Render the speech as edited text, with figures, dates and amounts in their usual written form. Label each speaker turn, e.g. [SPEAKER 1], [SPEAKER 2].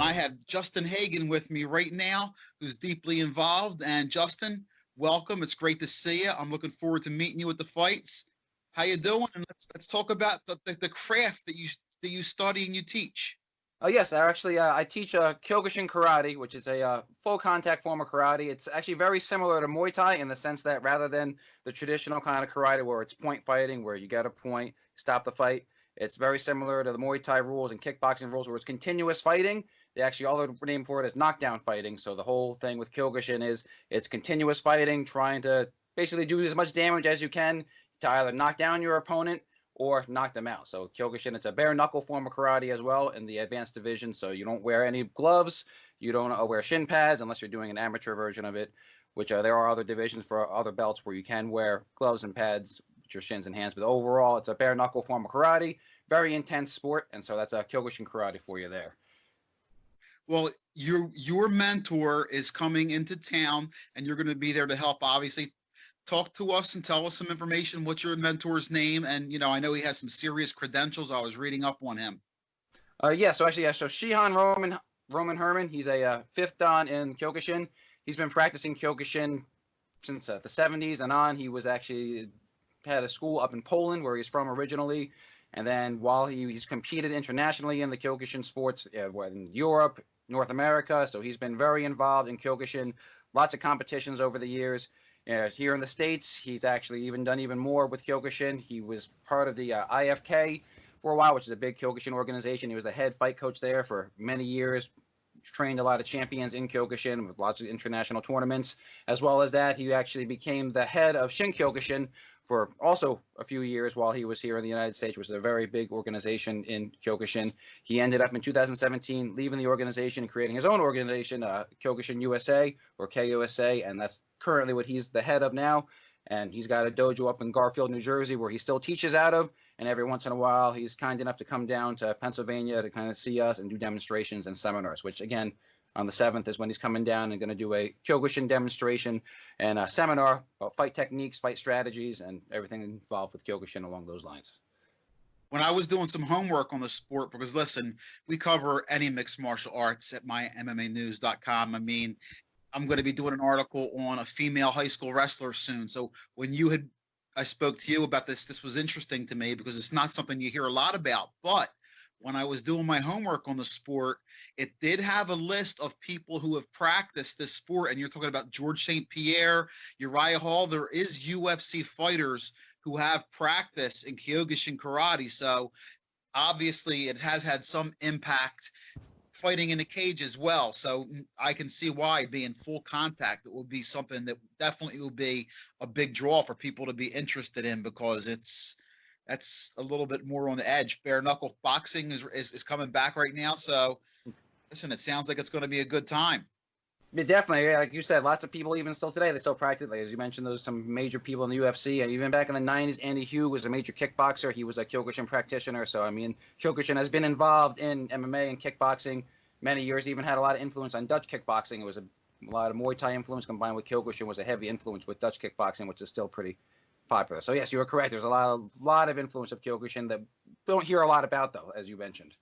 [SPEAKER 1] I have Justin Hagen with me right now, who's deeply involved. And Justin, welcome. It's great to see you. I'm looking forward to meeting you at the fights. How you doing? And let's talk about the craft that you study and you teach.
[SPEAKER 2] Yes, I teach Kyokushin karate, which is a full contact form of karate. It's actually very similar to Muay Thai in the sense that rather than the traditional kind of karate where it's point fighting, where you get a point, stop the fight, it's very similar to the Muay Thai rules and kickboxing rules where it's continuous fighting. They actually all the name for it is knockdown fighting. So the whole thing with Kyokushin is it's continuous fighting, trying to basically do as much damage as you can to either knock down your opponent or knock them out. So Kyokushin, it's a bare knuckle form of karate as well in the advanced division. So you don't wear any gloves, you don't wear shin pads unless you're doing an amateur version of it. Which there are other divisions for other belts where you can wear gloves and pads with your shins and hands. But overall, it's a bare knuckle form of karate, very intense sport, and so that's a Kyokushin karate for you there.
[SPEAKER 1] Well, your mentor is coming into town, and you're going to be there to help. Obviously, talk to us and tell us some information. What's your mentor's name? And I know he has some serious credentials. I was reading up on him.
[SPEAKER 2] So Shihan Roman Herman, he's a fifth dan in Kyokushin. He's been practicing Kyokushin since the 70s and on. He was actually had a school up in Poland where he's from originally. And then while he's competed internationally in the Kyokushin sports in Europe, North America, so he's been very involved in Kyokushin, lots of competitions over the years. Here in the States, he's actually done even more with Kyokushin. He was part of the IFK for a while, which is a big Kyokushin organization. He was the head fight coach there for many years, trained a lot of champions in Kyokushin with lots of international tournaments. As well as that, he actually became the head of Shin Kyokushin for also a few years while he was here in the United States, which is a very big organization in Kyokushin. He ended up in 2017 leaving the organization and creating his own organization, Kyokushin USA or KUSA, and that's currently what he's the head of now. And he's got a dojo up in Garfield, New Jersey, where he still teaches out of. And every once in a while, he's kind enough to come down to Pennsylvania to kind of see us and do demonstrations and seminars, which, again, on the 7th is when he's coming down and going to do a Kyokushin demonstration and a seminar about fight techniques, fight strategies, and everything involved with Kyokushin along those lines.
[SPEAKER 1] When I was doing some homework on the sport, because listen, we cover any mixed martial arts at MyMMANews.com. I mean, I'm going to be doing an article on a female high school wrestler soon. So when I spoke to you about this was interesting to me because it's not something you hear a lot about. But when I was doing my homework on the sport, it did have a list of people who have practiced this sport. And you're talking about George St. Pierre, Uriah Hall. There is UFC fighters who have practice in Kyokushin karate. So obviously it has had some impact fighting in the cage as well. So I can see why being full contact, it would be something that definitely will be a big draw for people to be interested in because that's a little bit more on the edge. Bare knuckle boxing is coming back right now. So listen, it sounds like it's going to be a good time.
[SPEAKER 2] Yeah, definitely. Like you said, lots of people even still today, they still practice. Like, as you mentioned, there's some major people in the UFC. And even back in the 90s, Andy Hugh was a major kickboxer. He was a Kyokushin practitioner. So, I mean, Kyokushin has been involved in MMA and kickboxing many years, even had a lot of influence on Dutch kickboxing. It was a lot of Muay Thai influence combined with Kyokushin was a heavy influence with Dutch kickboxing, which is still pretty popular. So, yes, you are correct. There's a lot of influence of Kyokushin that we don't hear a lot about, though, as you mentioned.